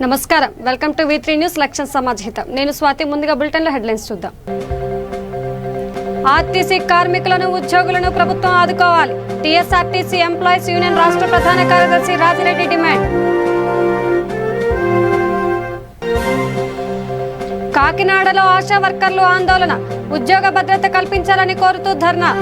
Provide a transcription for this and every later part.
నమస్కారం, welcome to V3 news లక్ష్యం సమాజహితం. నేను స్వాతి. ముందుగా బులెటిన్లో హెడ్లైన్స్ చూద్దాం. ఆర్టీసీ కార్మికులను ఉద్యోగులను ప్రభుత్వం ఆదుకోవాలి. టీఎస్ఆర్టీసీ ఎంప్లాయీస్ యూనియన్ రాష్ట్ర ప్రధాన కార్యదర్శి రాజిరెడ్డి డిమాండ్. కాకినాడలో ఆశా వర్కర్లు ఆందోళన, ఉద్యోగ భద్రత కల్పించాలని కోరుతూ ధర్నా.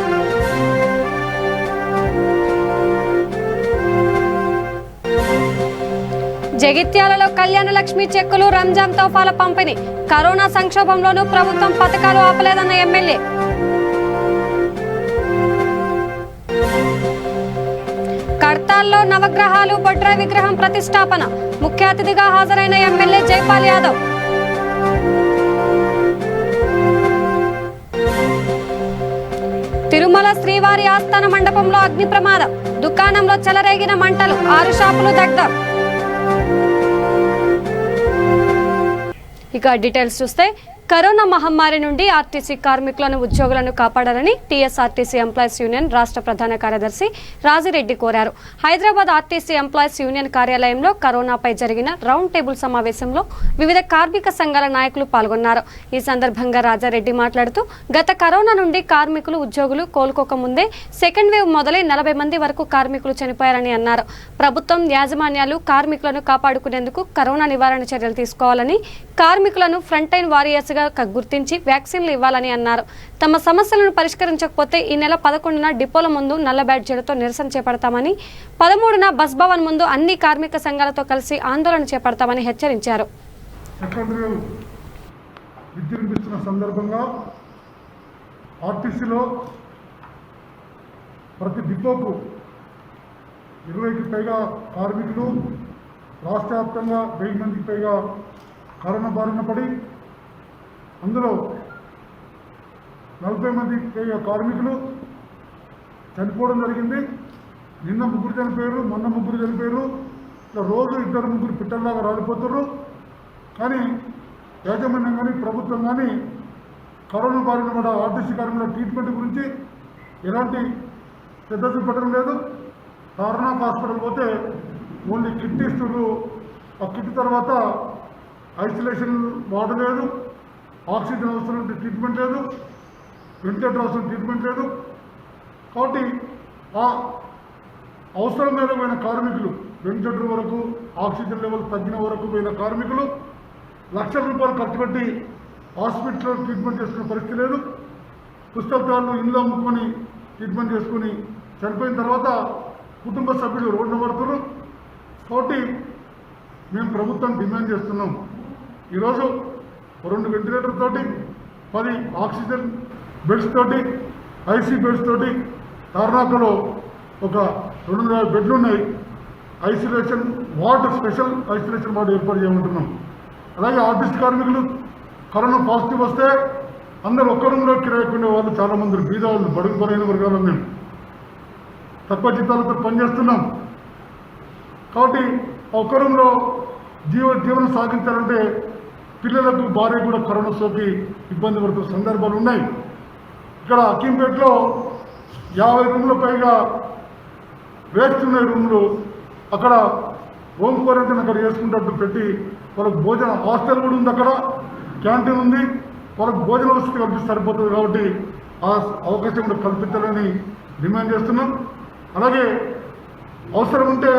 జగిత్యాలలో కళ్యాణ లక్ష్మి చెక్కులు, రంజాన్ తోఫాల పంపిణీ. కరోనా సంక్షోభంలోనూ ప్రభుత్వం పథకాలు ఆపలేదన్న ఎమ్మెల్యే. కడతాల్లో నవగ్రహాలు బొడ్రా విగ్రహం ప్రతిష్టాపన. ముఖ్య అతిథిగా హాజరైన ఎమ్మెల్యే జైపాల్ యాదవ్. తిరుమల శ్రీవారి ఆస్థాన మండపంలో అగ్ని ప్రమాదం. దుకాణంలో చెలరేగిన మంటలు, 6 షాపులు దగ్ధం. ఇక డీటెయిల్స్ చూస్తే, కరోనా మహమ్మారి నుండి ఆర్టీసీ కార్మికులను ఉద్యోగులను కాపాడాలని టీఎస్ఆర్టీసీ ఎంప్లాయీస్ యూనియన్ రాష్ట్ర ప్రధాన కార్యదర్శి రాజిరెడ్డి కోరారు. హైదరాబాద్ ఆర్టీసీ ఎంప్లాయీస్ యూనియన్ కార్యాలయంలో కరోనాపై జరిగిన రౌండ్ టేబుల్ సమావేశంలో వివిధ కార్మిక సంఘాల నాయకులు పాల్గొన్నారు. ఈ సందర్భంగా రాజారెడ్డి మాట్లాడుతూ, గత కరోనా నుండి కార్మికులు ఉద్యోగులు కోలుకోకముందే సెకండ్ వేవ్ మొదలై 40 మంది వరకు కార్మికులు చనిపోయారని అన్నారు. ప్రభుత్వం యాజమాన్యాలు కార్మికులను కాపాడుకునేందుకు కరోనా నివారణ చర్యలు తీసుకోవాలని, కార్మికులను ఫ్రంట్ లైన్ వారియర్స్ గుర్తించి వ్యాక్సిన్లు ఇవ్వాలని అన్నారు. తమ సమస్యలను పరిష్కరించకపోతే ఈ నెల 11న డిపోల ముందు నల్ల బ్యాడ్జీలతో నిరసన చేపడతామని, 13న బస్ భవన్ ముందు అన్ని కార్మిక సంఘాలతో కలిసి ఆందోళన చేపడతామని హెచ్చరించారు. విజృంభిస్తున్న సందర్భంగా ఆర్టీసీలో ప్రతి డిపోకు 20కి పైగా కార్మికులు, రాష్ట్ర వ్యాప్తంగా 1000 మందికి పైగా కరోనా బారిన పడి, అందులో 40 మందికి పైగా కార్మికులు చనిపోవడం జరిగింది. నిన్న 3 చనిపోయారు, మొన్న 3 చనిపోయారు. ఇట్లా రోజు 2-3 పిట్టల్లాగా రాలిపోతున్నారు. కానీ యాజమాన్యం కానీ ప్రభుత్వం కానీ కరోనా బారిన పడ్డ ఆర్టీసీ కార్మికుల ట్రీట్మెంట్ గురించి ఎలాంటి శ్రద్ధ చూపడం లేదు. తారనాథ్ హాస్పిటల్ పోతే ఓన్లీ కిట్ ఇస్తున్నారు. ఆ కిట్ తర్వాత ఐసోలేషన్ వాటర్ లేదు, ఆక్సిజన్ అవసరం ట్రీట్మెంట్ లేదు, వెంటిలేటర్ అవసరం ట్రీట్మెంట్ లేదు. కాబట్టి ఆ అవసరం మీద పోయిన కార్మికులు, వెంటిలేటర్ వరకు ఆక్సిజన్ లెవెల్ తగ్గిన వరకు పోయిన కార్మికులు లక్షల రూపాయలు ఖర్చు పెట్టి హాస్పిటల్లో ట్రీట్మెంట్ చేసుకునే పరిస్థితి లేదు. పుస్తకాలు ఇంట్లో అమ్ముకొని ట్రీట్మెంట్ చేసుకుని చనిపోయిన తర్వాత కుటుంబ సభ్యులు రోడ్డున పడుతున్నారు. కాబట్టి మేము ప్రభుత్వం డిమాండ్ చేస్తున్నాం. ఈరోజు 2 వెంటిలేటర్ తోటి, 10 ఆక్సిజన్ బెడ్స్ తోటి, ఐసీ బెడ్స్ తోటి తార్నాకలో ఒక 200 బెడ్లు ఉన్నాయి. Isolation ward, special isolation ward ఏర్పాటు చేయమంటున్నాం. అలాగే ఆర్టీసీ కార్మికులు కరోనా పాజిటివ్ వస్తే అందరూ ఒక్క రూమ్లో కిరాయికునే వాళ్ళు చాలామంది, బీద వాళ్ళు, బడుగు బలైన వర్గాలు, మేము తక్కువ జీతాలతో పనిచేస్తున్నాం. కాబట్టి ఒక్క రూమ్లో జీవనం సాగించాలంటే పిల్లలకు, భార్య కూడా కరోనా సోకి ఇబ్బంది పడుతున్న సందర్భాలు ఉన్నాయి. ఇక్కడ అకీంపేటలో 50 రూమ్ల పైగా వేస్ట్ ఉన్నాయి రూమ్లు. అక్కడ హోమ్ క్వారంటైన్ అక్కడ చేసుకుంటట్టు పెట్టి వాళ్ళకు భోజన హాస్టల్ కూడా ఉంది, అక్కడ క్యాంటీన్ ఉంది. వాళ్ళకు భోజన వసతి కల్పిస్తే సరిపోతుంది. కాబట్టి ఆ అవకాశం కూడా కల్పించాలని డిమాండ్ చేస్తున్నాం. అలాగే అవసరం ఉంటే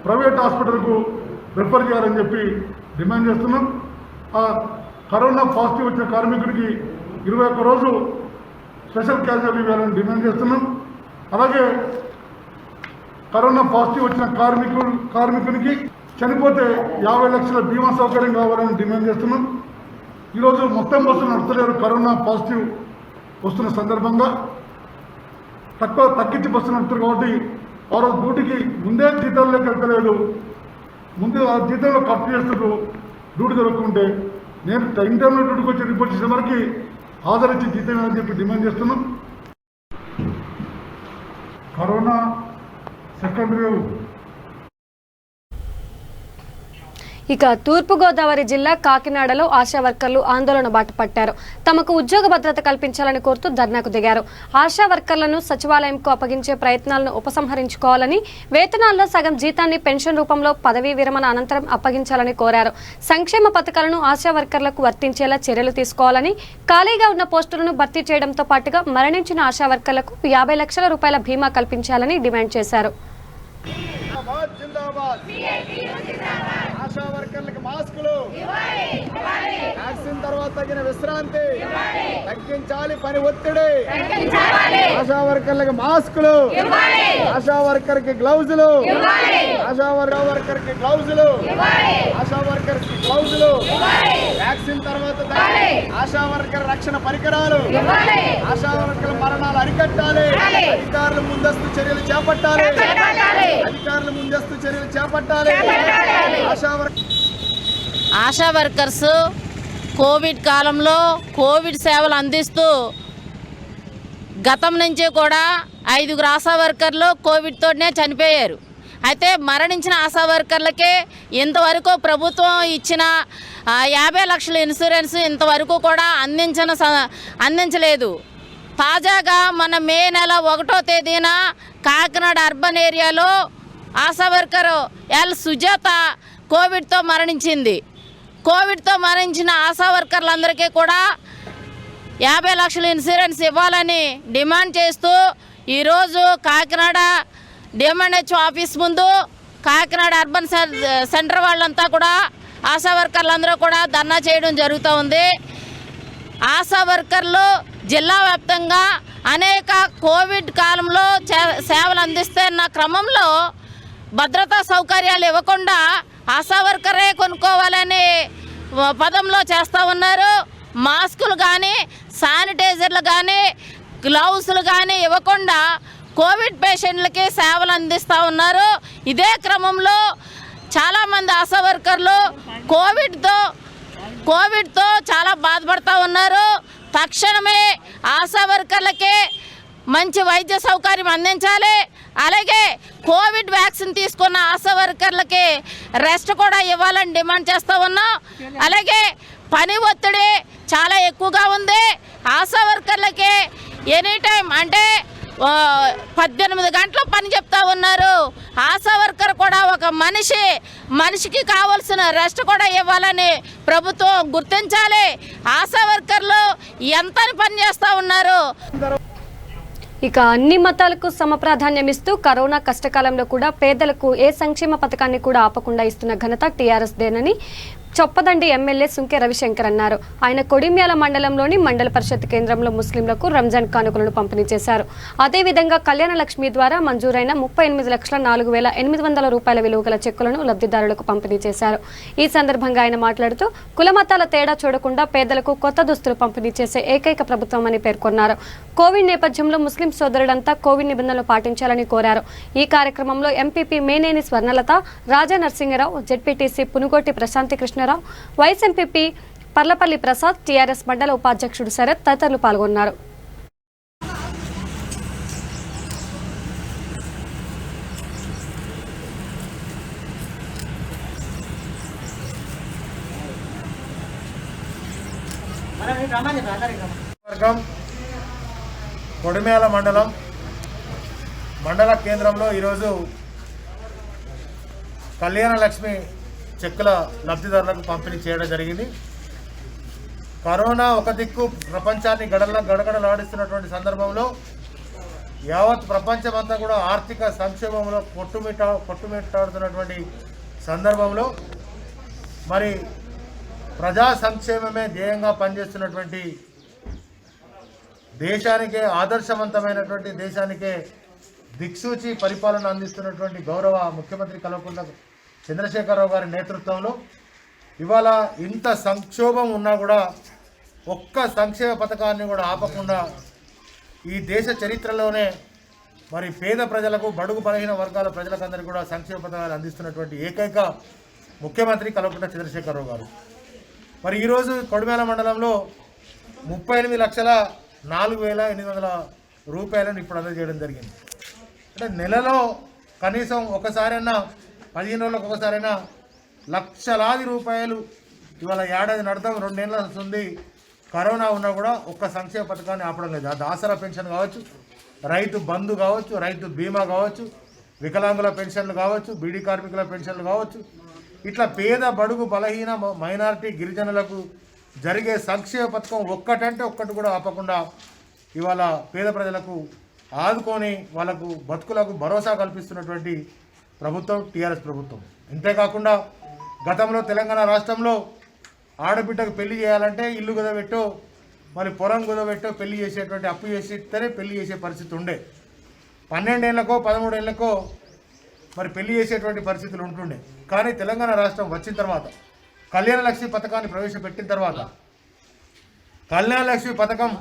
ప్రైవేట్ హాస్పిటల్కు రెఫర్ చేయాలని చెప్పి డిమాండ్ చేస్తున్నాం. ఆ కరోనా పాజిటివ్ వచ్చిన కార్మికుడికి 21 రోజు స్పెషల్ క్యాజువల్ ఇవ్వాలని డిమాండ్ చేస్తున్నాం. అలాగే కరోనా పాజిటివ్ వచ్చిన కార్మికునికి చనిపోతే 50 లక్షల బీమా సౌకర్యం కావాలని డిమాండ్ చేస్తున్నాం. ఈరోజు మొత్తం బస్సులు నడుస్తలేరు. కరోనా పాజిటివ్ వస్తున్న సందర్భంగా తగ్గించి బస్సులు నడుపుతారు. కాబట్టి ఆ రోజు డ్యూటీకి ముందే జీతాల్లోకి వెళ్తలేదు, ముందు ఆ జీతంలో ఖర్చు చేస్తున్నారు. డ్యూటీ దొరుకుంటే నేను టైంలో డ్యూటీకి వచ్చి రిపోర్ట్ చేసే వరకు హాజరిచ్చి జీతం అని చెప్పి డిమాండ్ చేస్తున్నాం. కరోనా సెకండ్ వేవ్ ఇక తూర్పుగోదావరి జిల్లా కాకినాడలో ఆశా వర్కర్లు ఆందోళన బాట పట్టారు. తమకు ఉద్యోగ భద్రత కల్పించాలని కోరుతూ ధర్నాకు దిగారు. ఆశా వర్కర్లను సచివాలయంకు అప్పగించే ప్రయత్నాలను ఉపసంహరించుకోవాలని, వేతనాల్లో సగం జీతాన్ని పెన్షన్ రూపంలో పదవీ విరమణ అనంతరం అప్పగించాలని కోరారు. సంక్షేమ పథకాలను ఆశా వర్కర్లకు వర్తించేలా చర్యలు తీసుకోవాలని, ఖాళీగా ఉన్న పోస్టులను భర్తీ చేయడంతో పాటుగా మరణించిన ఆశా వర్కర్లకు 50 లక్షల రూపాయల బీమా కల్పించాలని డిమాండ్ చేశారు. ఆశా వర్కర్లకు మాస్కులు, వ్యాక్సిన్ తర్వాత తగిన విశ్రాంతి, తగ్గించాలి పని ఒత్తిడి, ఆశా వర్కర్లకు మాస్కులు, ఆశా వర్కర్కి గ్లౌజులు, ఆశా వర్కర్కి గ్లౌజులు, ఆశా వర్కర్కి గ్లౌజులు, వ్యాక్సిన్ తర్వాత ఆశా వర్కర్ రక్షణ పరికరాలు, ఆశా వర్కర్ల మరణాలు అరికట్టాలి, అధికారులు ముందస్తు చర్యలు చేపట్టాలి, అధికారులు ముందస్తు చర్యలు చేపట్టాలి. ఆశా వర్కర్స్ కోవిడ్ కాలంలో కోవిడ్ సేవలు అందిస్తూ గతం నుంచి కూడా 5 ఆశా వర్కర్లు కోవిడ్తోనే చనిపోయారు. అయితే మరణించిన ఆశా వర్కర్లకే ఇంతవరకు ప్రభుత్వం ఇచ్చిన 50 లక్షల ఇన్సూరెన్స్ ఇంతవరకు కూడా అందించలేదు. తాజాగా మన మే నెల 1వ తేదీన కాకినాడ అర్బన్ ఏరియాలో ఆశా వర్కరు ఎల్ సుజాత కోవిడ్తో మరణించింది. కోవిడ్తో మరణించిన ఆశా వర్కర్లందరికీ కూడా 50 లక్షల ఇన్సూరెన్స్ ఇవ్వాలని డిమాండ్ చేస్తూ ఈరోజు కాకినాడ డిఎంఎన్హెచ్ ఆఫీస్ ముందు కాకినాడ అర్బన్ సెంటర్ వాళ్ళంతా కూడా ఆశా వర్కర్లందరూ కూడా ధర్నా చేయడం జరుగుతూ ఉంది. ఆశా వర్కర్లు జిల్లా వ్యాప్తంగా అనేక కోవిడ్ కాలంలో సేవలు అందిస్తున్న క్రమంలో భద్రతా సౌకర్యాలు ఇవ్వకుండా ఆశా వర్కరే కొనుక్కోవాలని పదంలో చేస్తూ ఉన్నారు. మాస్కులు కానీ, శానిటైజర్లు కానీ, గ్లౌజులు కానీ ఇవ్వకుండా కోవిడ్ పేషెంట్లకి సేవలు అందిస్తూ ఉన్నారు. ఇదే క్రమంలో చాలామంది ఆశా వర్కర్లు కోవిడ్తో చాలా బాధపడుతూ ఉన్నారు. తక్షణమే ఆశా వర్కర్లకి మంచి వైద్య సౌకర్యం అందించాలి. అలాగే కోవిడ్ వ్యాక్సిన్ తీసుకున్న ఆశా వర్కర్లకి రెస్ట్ కూడా ఇవ్వాలని డిమాండ్ చేస్తూ ఉన్నాం. అలాగే పని ఒత్తిడి చాలా ఎక్కువగా ఉంది. ఆశా వర్కర్లకి ఎనీ టైం అంటే 18 గంటలు పని చెప్తా ఉన్నారు. ఆశా వర్కర్ కూడా ఒక మనిషికి కావాల్సిన రెస్ట్ కూడా ఇవ్వాలని ప్రభుత్వం గుర్తించాలి. ఆశా వర్కర్లు ఎంత పని చేస్తూ ఉన్నారు. ఇక అన్ని మతాలకు సమప్రాధాన్యమిస్తూ కరోనా కష్టకాలంలో కూడా పేదలకు ఏ సంక్షేమ పథకాన్ని కూడా ఆపకుండా ఇస్తున్న ఘనత టీఆర్ఎస్ దేనని చొప్పదండి ఎమ్మెల్యే సుంకె రవిశంకర్ అన్నారు. ఆయన కొడిమ్యాల మండలంలోని మండల పరిషత్ కేంద్రంలో ముస్లింలకు రంజాన్ కానుకలను పంపిణీ చేశారు. అదేవిధంగా కళ్యాణ లక్ష్మి ద్వారా మంజూరైన 38,04,800 రూపాయల విలువ గల చెక్కులను లబ్ధిదారులకు పంపిణీ చేశారు. ఈ సందర్భంగా ఆయన మాట్లాడుతూ కులమతాల తేడా చూడకుండా పేదలకు కొత్త దుస్తులు పంపిణీ చేసే ఏకైక ప్రభుత్వం అని పేర్కొన్నారు. కోవిడ్ నేపథ్యంలో ముస్లిం సోదరులంతా కోవిడ్ నిబంధనలు పాటించాలని కోరారు. ఈ కార్యక్రమంలో MPP Meneni Swarnalatha, Raja Narasingarao, ZPTC Punugoti Prashanthi Krishna, vice MPP Parlapalli Prasad, TRS మండల ఉపాధ్యక్షుడు శరత్ తదితరులు పాల్గొన్నారు. కొడిమ్యాల మండల కేంద్రంలో ఈరోజు కళ్యాణ లక్ష్మి చెక్కుల లబ్ధిదారులకు పంపిణీ చేయడం జరిగింది. కరోనా ఒక దిక్కు ప్రపంచాన్ని గడగడలాడిస్తున్నటువంటి సందర్భంలో యావత్ ప్రపంచమంతా కూడా ఆర్థిక సంక్షోభంలో కొట్టుమిట్టాడుతున్నటువంటి సందర్భంలో మరి ప్రజా సంక్షేమమే ధ్యేయంగా పనిచేస్తున్నటువంటి దేశానికే ఆదర్శవంతమైనటువంటి దేశానికే దిక్సూచి పరిపాలన అందిస్తున్నటువంటి గౌరవ ముఖ్యమంత్రి కల్వకుంట్ల చంద్రశేఖరరావు గారి నేతృత్వంలో ఇవాళ ఇంత సంక్షోభం ఉన్నా కూడా ఒక్క సంక్షేమ పథకాన్ని కూడా ఆపకుండా ఈ దేశ చరిత్రలోనే మరి పేద ప్రజలకు, బడుగు బలహీన వర్గాల ప్రజలకందరికీ కూడా సంక్షేమ పథకాలు అందిస్తున్నటువంటి ఏకైక ముఖ్యమంత్రి కల్వకుంట్ల చంద్రశేఖరరావు గారు. మరి ఈరోజు కొడిమ్యాల మండలంలో 38,04,800 రూపాయలను ఇప్పుడు అందజేయడం జరిగింది. అంటే నెలలో కనీసం ఒకసారైనా 15 రోజులకు ఒకసారైనా లక్షలాది రూపాయలు ఇవాళ ఏడాది నడతాం 2 ఏళ్ళ ఉంది కరోనా ఉన్నా కూడా ఒక్క సంక్షేమ పథకాన్ని ఆపడం లేదు. అది ఆసరా పెన్షన్ కావచ్చు, రైతు బంధు కావచ్చు, రైతు బీమా కావచ్చు, వికలాంగుల పెన్షన్లు కావచ్చు, బీడీ కార్మికుల పెన్షన్లు కావచ్చు, ఇట్లా పేద బడుగు బలహీన మైనారిటీ గిరిజనులకు జరిగే సంక్షేమ పథకం ఒక్కటంటే ఒక్కటి కూడా ఆపకుండా ఇవాళ పేద ప్రజలకు ఆదుకొని వాళ్ళకు బతుకులకు భరోసా కల్పిస్తున్నటువంటి ప్రభుత్వం టీఆర్ఎస్ ప్రభుత్వం. ఇంతేకాకుండా గతంలో తెలంగాణ రాష్ట్రంలో ఆడబిడ్డకు పెళ్లి చేయాలంటే ఇల్లు కుదబెట్టో మరి పొలం కుదబెట్టో పెళ్లి చేసేటువంటి అప్పు చేసిస్తేనే పెళ్లి చేసే పరిస్థితి ఉండే. 12 ఏళ్ళకో 13 ఏళ్ళకో మరి పెళ్లి చేసేటువంటి పరిస్థితులు ఉంటుండే. కానీ తెలంగాణ రాష్ట్రం వచ్చిన తర్వాత కళ్యాణ లక్ష్మి పథకాన్ని ప్రవేశపెట్టిన తర్వాత కళ్యాణ లక్ష్మి పథకం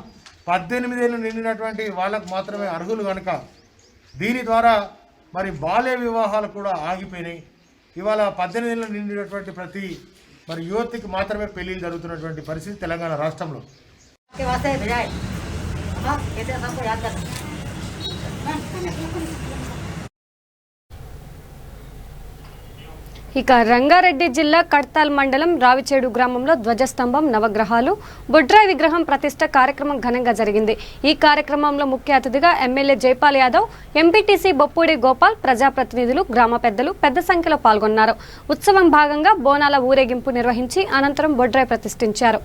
18 ఏళ్ళు నిండినటువంటి వాళ్ళకు మాత్రమే అర్హులు కనుక దీని ద్వారా మరి బాల్య వివాహాలు కూడా ఆగిపోయినాయి. ఇవాళ 18 ఏళ్ళు నిండినటువంటి ప్రతి మరి యువతికి మాత్రమే పెళ్లిళ్ళు జరుగుతున్నటువంటి పరిస్థితి తెలంగాణ రాష్ట్రంలో. ఇక రంగారెడ్డి జిల్లా కడ్తాల్ మండలం రావిచేడు గ్రామంలో ధ్వజస్తంభం, నవగ్రహాలు, బుడ్రాయ్ విగ్రహం ప్రతిష్ట కార్యక్రమం ఘనంగా జరిగింది. ఈ కార్యక్రమంలో ముఖ్య అతిథిగా ఎమ్మెల్యే జైపాల్ యాదవ్, ఎంపీటీసీ బొప్పూడి గోపాల్, ప్రజాప్రతినిధులు, గ్రామ పెద్దలు పెద్ద సంఖ్యలో పాల్గొన్నారు. ఉత్సవం భాగంగా బోనాల ఊరేగింపు నిర్వహించి అనంతరం బుడ్రాయ్ ప్రతిష్ఠించారు.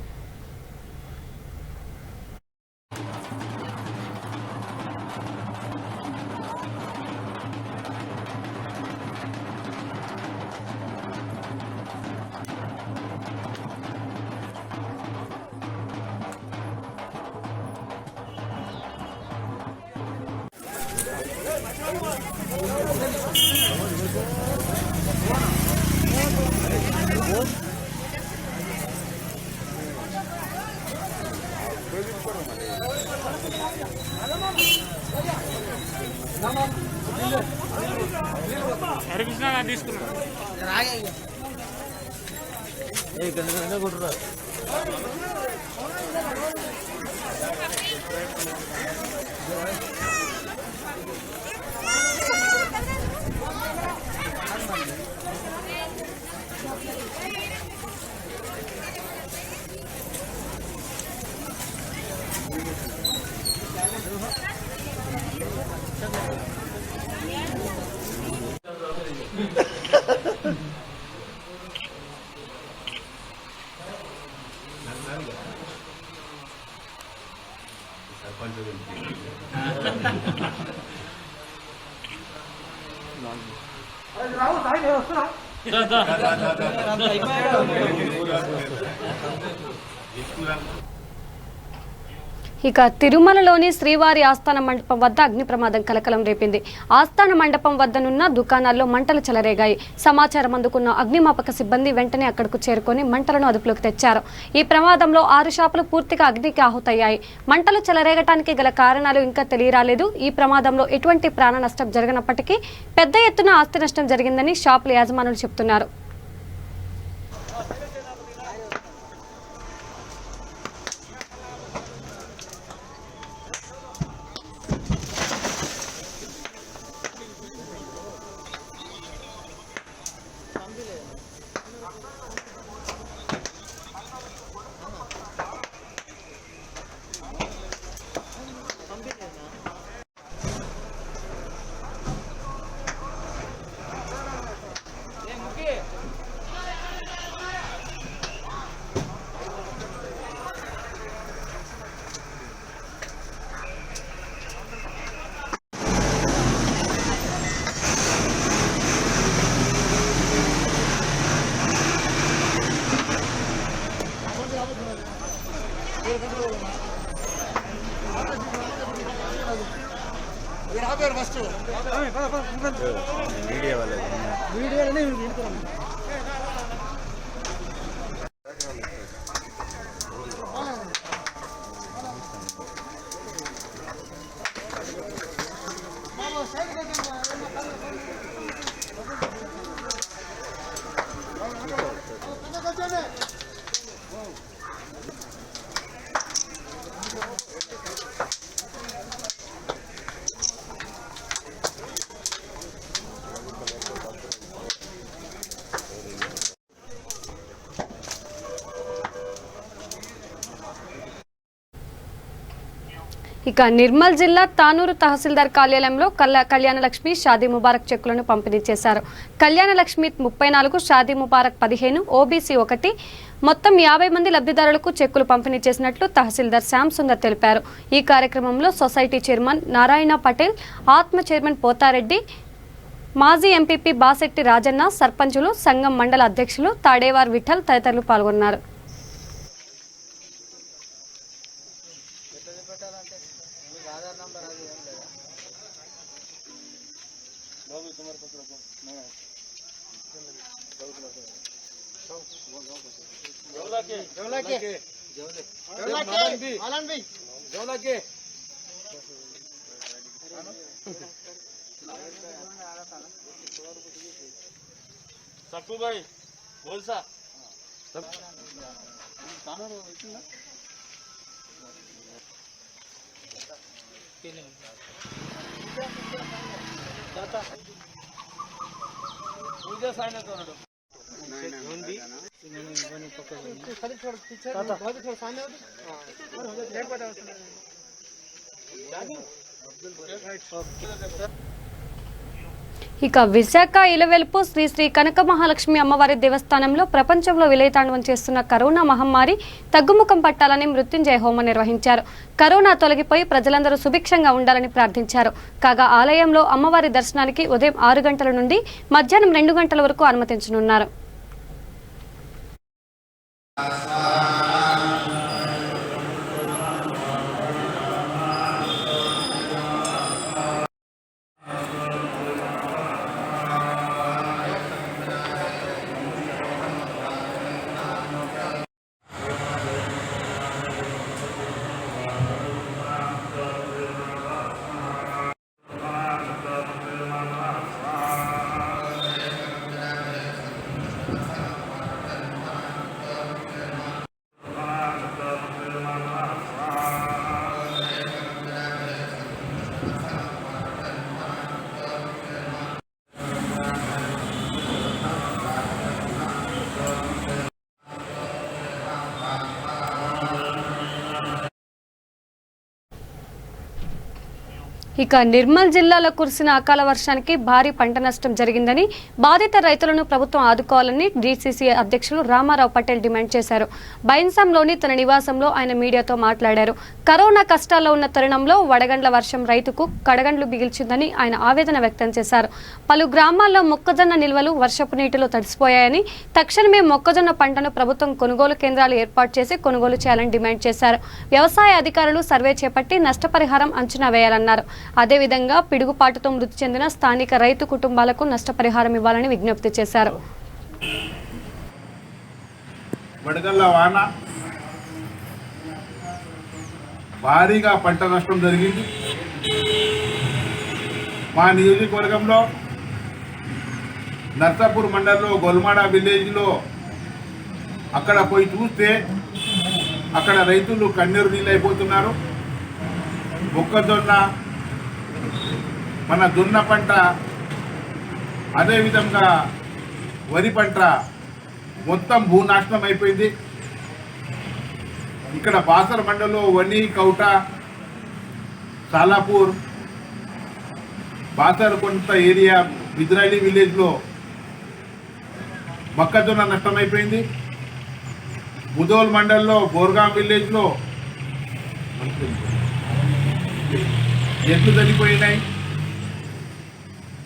ఇక తిరుమలలోని శ్రీవారి ఆస్థాన మండపం వద్ద అగ్ని ప్రమాదం కలకలం రేపింది. ఆస్థాన మండపం వద్దనున్న దుకాణాల్లో మంటలు చెలరేగాయి. సమాచారం అందుకున్న అగ్నిమాపక సిబ్బంది వెంటనే అక్కడకు చేరుకొని మంటలను అదుపులోకి తెచ్చారు. ఈ ప్రమాదంలో 6 షాపులు పూర్తిగా అగ్నికి ఆహుతయ్యాయి. మంటలు చెలరేగటానికి గల కారణాలు ఇంకా తెలియరాలేదు. ఈ ప్రమాదంలో ఎటువంటి ప్రాణ నష్టం జరగనప్పటికీ పెద్ద ఎత్తున ఆస్తి నష్టం జరిగిందని షాపుల యాజమానులు చెబుతున్నారు. ఇక నిర్మల్ జిల్లా తానూరు తహసీల్దార్ కార్యాలయంలో కళ్యాణలక్ష్మి షాదీ ముబారక్ చెక్కులను పంపిణీ చేశారు. కళ్యాణలక్ష్మి 34, షాదీ ముబారక్ 15, ఓబీసీ 1 మొత్తం 50 మంది లబ్ధిదారులకు చెక్కులు పంపిణీ చేసినట్లు తహసీల్దార్ శ్యామ్ సుందర్ తెలిపారు. ఈ కార్యక్రమంలో సొసైటీ చైర్మన్ నారాయణ పటేల్, ఆత్మ చైర్మన్ పోతారెడ్డి, మాజీ ఎంపీపీ బాసెట్టి రాజన్న, సర్పంచులు, సంఘం మండల అధ్యక్షులు తాడేవార్ విఠల్ తదితరులు పాల్గొన్నారు. सक्कू भाई बोल सा पूजा साइन तो ఇక విశాఖ ఇలవెల్పు శ్రీ శ్రీ కనక మహాలక్ష్మి అమ్మవారి దేవస్థానంలో ప్రపంచంలో విలయతాండవం చేస్తున్న కరోనా మహమ్మారి తగ్గుముఖం పట్టాలని మృత్యుంజయ హోమం నిర్వహించారు. కరోనా తొలగిపోయి ప్రజలందరూ సుభిక్షంగా ఉండాలని ప్రార్థించారు. కాగా ఆలయంలో అమ్మవారి దర్శనానికి ఉదయం 6 గంటల నుండి మధ్యాహ్నం 2 గంటల వరకు అనుమతించనున్నారు. ఇక నిర్మల్ జిల్లాలో కురిసిన అకాల వర్షానికి భారీ పంట నష్టం జరిగిందని, బాధిత రైతులను ప్రభుత్వం ఆదుకోవాలని డీసీసీ అధ్యక్షులు రామారావు పటేల్ డిమాండ్ చేశారు. బైన్సాంలోని తన నివాసంలో ఆయన మీడియాతో మాట్లాడారు. కరోనా కష్టాల్లో ఉన్న తరుణంలో వడగండ్ల వర్షం రైతుకు కడగండ్లు బిగిల్చిందని ఆయన ఆవేదన వ్యక్తం చేశారు. పలు గ్రామాల్లో మొక్కజొన్న నిల్వలు వర్షపు నీటిలో తడిసిపోయాయని, తక్షణమే మొక్కజొన్న పంటను ప్రభుత్వం కొనుగోలు కేంద్రాలు ఏర్పాటు చేసి కొనుగోలు చేయాలని డిమాండ్ చేశారు. వ్యవసాయ అధికారులు సర్వే చేపట్టి నష్టపరిహారం అంచనా వేయాలన్నారు. అదేవిధంగా పిడుగుపాటుతో మృతి చెందిన స్థానిక రైతు కుటుంబాలకు నష్టపరిహారం ఇవ్వాలని విజ్ఞప్తి చేశారు. వడగళ్ల వాన భారీగా పంట నష్టం జరిగింది. మా నియోజకవర్గంలో నర్సాపూర్ మండలంలో గొల్మాడ విలేజ్లో అక్కడ పోయి చూస్తే అక్కడ రైతులు కన్నీరు నీళ్ళు అయిపోతున్నారు. మొక్కజొన్న, మన జొన్న పంట, అదేవిధంగా వరి పంట మొత్తం భూనాశనం అయిపోయింది. ఇక్కడ బాసర మండలంలో వని, కౌట, సాలాపూర్, బాసర్ కొంత ఏరియా, బిద్రాలి విలేజ్లో మొక్కజొన్న నష్టమైపోయింది. ముదోల్ మండలంలో బోర్గాం విలేజ్లో ఎద్దు చనిపోయినాయి.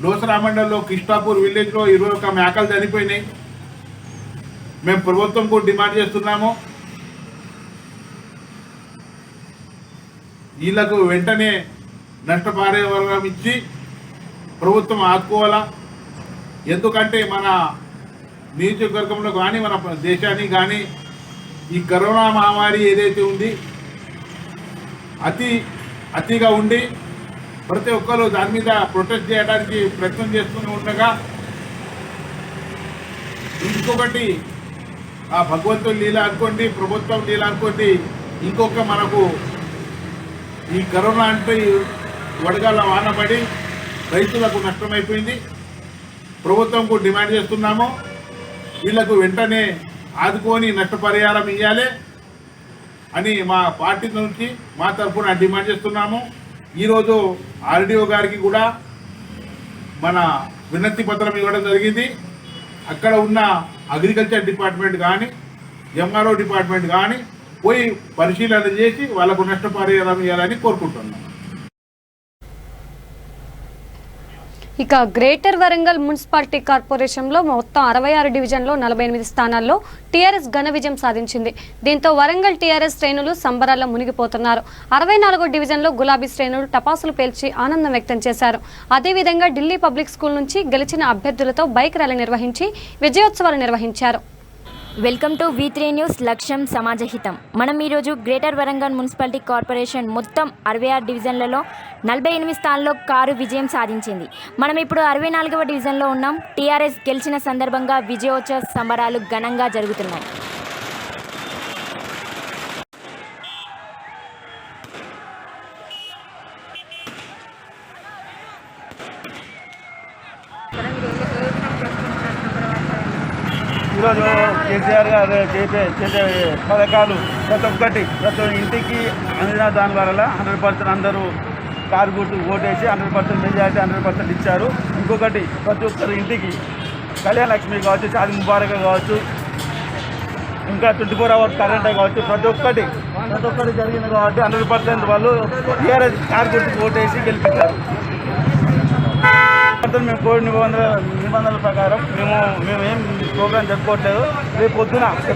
లోసరా మండలంలో కిష్టాపూర్ విలేజ్లో 21 మేకలు చనిపోయినాయి. మేము ప్రభుత్వంకు డిమాండ్ చేస్తున్నాము, వీళ్ళకు వెంటనే నష్టపరిహారం ఇచ్చి ప్రభుత్వం ఆదుకోవాలా. ఎందుకంటే మన నియోజకవర్గంలో కానీ మన దేశానికి కానీ ఈ కరోనా మహమ్మారి ఏదైతే ఉంది అతిగా ఉండి ప్రతి ఒక్కరు దాని మీద ప్రొటెస్ట్ చేయడానికి ప్రయత్నం చేస్తూనే ఉండగా, ఇంకొకటి ఆ భగవంతుడు లీల అనుకోండి, ప్రభుత్వం లీల అనుకోండి, ఇంకొక మనకు ఈ కరోనా అంటే వడగాల వానపడి రైతులకు నష్టమైపోయింది. ప్రభుత్వంకు డిమాండ్ చేస్తున్నాము, వీళ్లకు వెంటనే ఆదుకొని నష్టపరిహారం ఇవ్వాలి. అని మా పార్టీ నుంచి మా తరఫున డిమాండ్ చేస్తున్నాము. ఈరోజు ఆర్డీఓ గారికి కూడా మన వినతి పత్రం ఇవ్వడం జరిగింది. అక్కడ ఉన్న అగ్రికల్చర్ డిపార్ట్మెంట్ కానీ ఎంఆర్ఓ డిపార్ట్మెంట్ కానీ పోయి పరిశీలన చేసి వాళ్ళకు నష్టపరిహారం ఇవ్వాలని కోరుకుంటున్నాం. ఇక గ్రేటర్ వరంగల్ మున్సిపాలిటీ కార్పొరేషన్లో మొత్తం 66 డివిజన్లో 48 స్థానాల్లో టీఆర్ఎస్ ఘన విజయం సాధించింది. దీంతో వరంగల్ టీఆర్ఎస్ శ్రేణులు సంబరాల్లో మునిగిపోతున్నారు. 64 డివిజన్లో గులాబీ శ్రేణులు టపాసులు పేల్చి ఆనందం వ్యక్తం చేశారు. అదేవిధంగా ఢిల్లీ పబ్లిక్ స్కూల్ నుంచి గెలిచిన అభ్యర్థులతో బైక్ ర్యాలీ నిర్వహించి విజయోత్సవాలు నిర్వహించారు. Welcome to V3 news. లక్ష్యం సమాజహితం. మనం ఈరోజు గ్రేటర్ వరంగల్ మున్సిపాలిటీ కార్పొరేషన్ మొత్తం 66 డివిజన్లలో 48 స్థానాల్లో కారు విజయం సాధించింది. మనం ఇప్పుడు 64వ డివిజన్లో ఉన్నాం. టీఆర్ఎస్ గెలిచిన సందర్భంగా విజయోత్సవ సంబరాలు ఘనంగా జరుగుతున్నాయి. ఈరోజు కేసీఆర్ గారు చేసే పథకాలు ప్రతి ఇంటికి అందిన దాని వల్ల 100% అందరూ కారు గుర్తు ఓటేసి 100% మెజారిటీ 100% ఇచ్చారు. ఇంకొకటి ప్రతి ఒక్కరి ఇంటికి కళ్యాణ లక్ష్మి కావచ్చు, షాది ముబారక్ కావచ్చు, ఇంకా 24 అవర్స్ కరెంటే కావచ్చు, ప్రతి ఒక్కటి జరిగింది కాబట్టి 100% వాళ్ళు టీఆర్ఎస్ కారు గుర్తుకు ఓటేసి గెలిపించారు. మేము కోవిడ్ నిబంధనల ప్రకారం మేమేం ప్రోగ్రాం జరుపుకోవట్లేదు. రేపు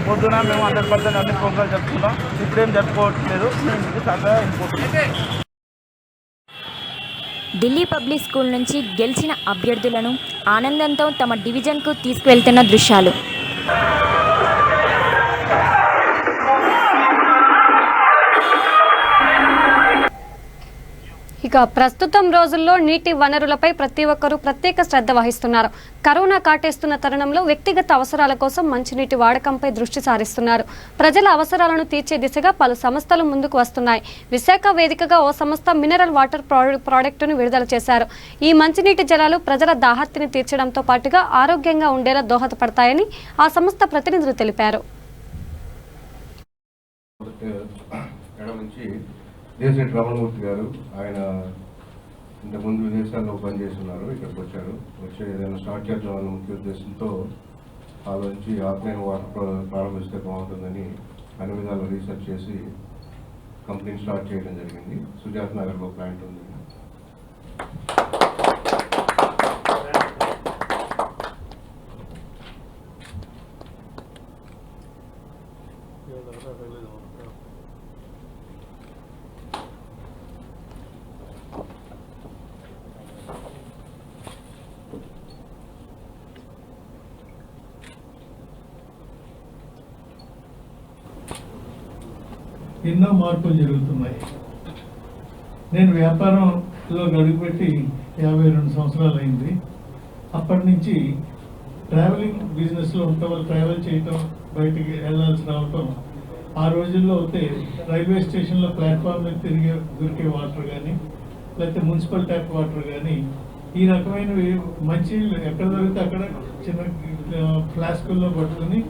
పొద్దున మేము 100% అన్ని ప్రోగ్రాం జరుపుకుంటాం. ఇప్పుడేం జరుపుకోవట్లేదు. మేము ఇంటికి చక్కగా వెళ్ళిపోతున్నాం. ఢిల్లీ పబ్లిక్ స్కూల్ నుంచి గెలిచిన అభ్యర్థులను ఆనందంతో తమ డివిజన్కు తీసుకువెళ్తున్న దృశ్యాలు. ఇక ప్రస్తుతం రోజుల్లో నీటి వనరులపై ప్రతి ఒక్కరూ ప్రత్యేక శ్రద్ధ వహిస్తున్నారు. కరోనా కాటేస్తున్న తరుణంలో వ్యక్తిగత అవసరాల కోసం మంచినీటి వాడకంపై దృష్టి సారిస్తున్నారు. ప్రజల అవసరాలను తీర్చే దిశగా పలు సంస్థలు ముందుకు వస్తున్నాయి. విశాఖ వేదికగా ఓ సంస్థ మినరల్ వాటర్ ప్రాడక్టును విడుదల చేశారు. ఈ మంచినీటి జలాలు ప్రజల దాహర్తిని తీర్చడంతో పాటుగా ఆరోగ్యంగా ఉండేలా దోహదపడతాయని ఆ సంస్థ ప్రతినిధులు తెలిపారు. దేశ రామమూర్తి గారు ఆయన ఇంతకుముందు విదేశాల్లో పనిచేస్తున్నారు. ఇక్కడికి వచ్చారు. వచ్చి ఏదైనా స్టార్ట్ చేద్దామన్న ముఖ్య ఉద్దేశంతో ఆలోచించి ఆఫ్లైన్ వాటర్ ప్రారంభిస్తే బాగుంటుందని అన్ని విధాలు రీసెర్చ్ చేసి కంపెనీని స్టార్ట్ చేయడం జరిగింది. సుజాత్ నగర్లో ప్లాంట్ ఉంది. ఎన్నో మార్పులు జరుగుతున్నాయి. నేను వ్యాపారంలో గడుపుపెట్టి 52 సంవత్సరాలు అయింది. అప్పటి నుంచి ట్రావెలింగ్ బిజినెస్లో ఉంటాం. ట్రావెల్ చేయటం, బయటికి వెళ్ళాల్సి రావటం. ఆ రోజుల్లో అయితే రైల్వే స్టేషన్లో ప్లాట్ఫామ్ మీద దొరికే వాటర్ కానీ, లేకపోతే మున్సిపల్ ట్యాప్ వాటర్ కానీ, ఈ రకమైనవి మంచి ఎక్కడ దొరికితే అక్కడ చిన్న ఫ్లాస్కుల్లో పట్టుకుని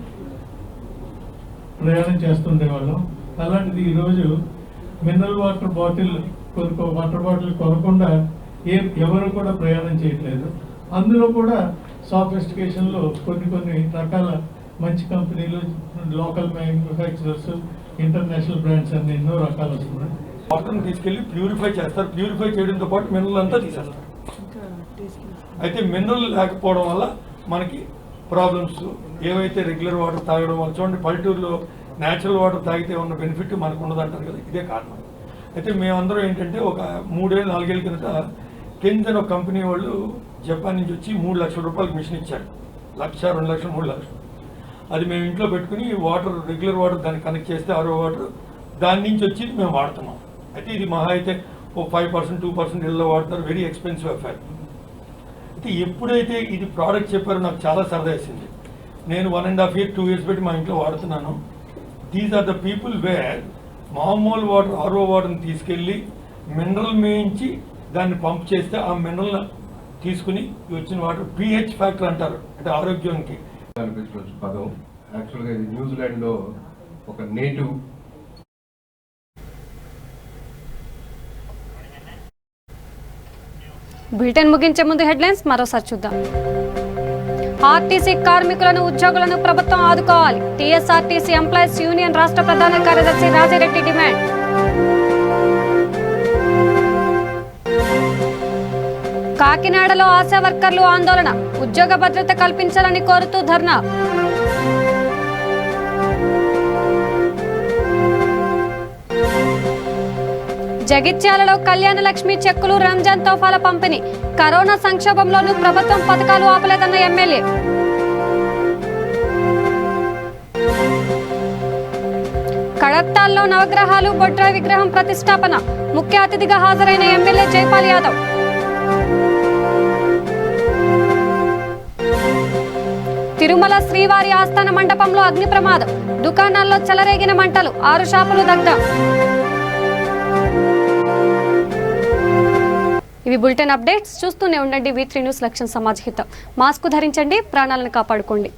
ప్రయాణం చేస్తుండేవాళ్ళం. అలాంటిది ఈరోజు మినరల్ వాటర్ బాటిల్ కొనకుండా ఎవరు కూడా ప్రయాణం చేయట్లేదు. అందులో కూడా సాఫిస్టికేషన్లో కొన్ని రకాల మంచి కంపెనీలు, లోకల్ మ్యానుఫ్యాక్చరర్స్, ఇంటర్నేషనల్ బ్రాండ్స్ అన్ని ఎన్నో రకాలు వస్తున్నాయి. వాటర్ని తీసుకెళ్లి ప్యూరిఫై చేస్తారు. ప్యూరిఫై చేయడంతో పాటు మినరల్ అంతా తీసేస్తారు. అయితే మినరల్ లేకపోవడం వల్ల మనకి ప్రాబ్లమ్స్ ఏవైతే రెగ్యులర్ వాటర్ తాగడం వల్ల, చూడండి పల్లెటూరులో న్యాచురల్ వాటర్ తాగితే ఉన్న బెనిఫిట్ మనకు ఉండదంటారు కదా, ఇదే కారణం. అయితే మేమందరం ఏంటంటే ఒక 3-4 ఏళ్ళ కిందట కెన్స్ అనే ఒక కంపెనీ వాళ్ళు జపాన్ నుంచి వచ్చి 3 లక్షల రూపాయలకు మిషన్ ఇచ్చారు. 1 లక్ష, 2 లక్షలు, 3 లక్షలు. అది మేము ఇంట్లో పెట్టుకుని వాటర్, రెగ్యులర్ వాటర్ దాన్ని కనెక్ట్ చేస్తే ఆరో వాటర్ దాని నుంచి వచ్చి మేము వాడుతున్నాం. అయితే ఇది మహా అయితే ఓ 5%, 2% ఇళ్ళలో వాడతారు. Very expensive affair. అయితే ఎప్పుడైతే ఇది ప్రోడక్ట్ చెప్పారో నాకు చాలా సరదా వేసింది. నేను 1.5 years, 2 years పెట్టి మా ఇంట్లో వాడుతున్నాను. These are the people where మామూలు వాటర్, ఆర్ఓ వాటర్ని తీసుకెళ్ళి మినరల్ మేయించి దాన్ని పంప్ చేస్తే ఆ మినరల్ తీసుకుని వచ్చిన వాటర్ pH ఫ్యాక్టర్ అంటారు, అంటే ఆరోగ్యానికి అనిపించవచ్చు పదం. యాక్చువల్గా ఇది న్యూజిలాండ్లో ఒక నేటివ్ బులెటిన్ ముగించే ముందు హెడ్లైన్స్ మరోసారి చూద్దాం. ఆర్టీసీ కార్మికులను ఉద్యోగులను ప్రభుత్వం ఆదుకోవాలి. టీఎస్ఆర్టీసీ ఎంప్లాయీస్ యూనియన్ రాష్ట్ర ప్రధాన కార్యదర్శి రాజిరెడ్డి డిమాండ్. కాకినాడలో ఆశా వర్కర్లు ఆందోళన. ఉద్యోగ భద్రత కల్పించాలని కోరుతూ ధర్నా. జగిత్యాలలో కళ్యాణ లక్ష్మి చెక్కులు, రంజాన్ తోఫాల పంపిణీ. కరోనా సంక్షోభంలోనూ ప్రభుత్వం పథకాలు ఆపలేదన్న ఎమ్మెల్యే. కడత్తాల్లో నవగ్రహాలు బొడ్రా విగ్రహం ప్రతిష్టాపన. ముఖ్య అతిథిగా హాజరైన ఎమ్మెల్యే జైపాల్ యాదవ్. తిరుమల శ్రీవారి ఆస్థాన మండపంలో అగ్ని ప్రమాదం. దుకాణాల్లో చెలరేగిన మంటలు. 6 షాపులు దగ్ధం. ఇవి బులెటిన్ అప్డేట్స్. చూస్తూనే ఉండండి V3 న్యూస్ లక్ష్యం సమాజ్ హితం. మాస్క్ ధరించండి, ప్రాణాలను కాపాడుకోండి.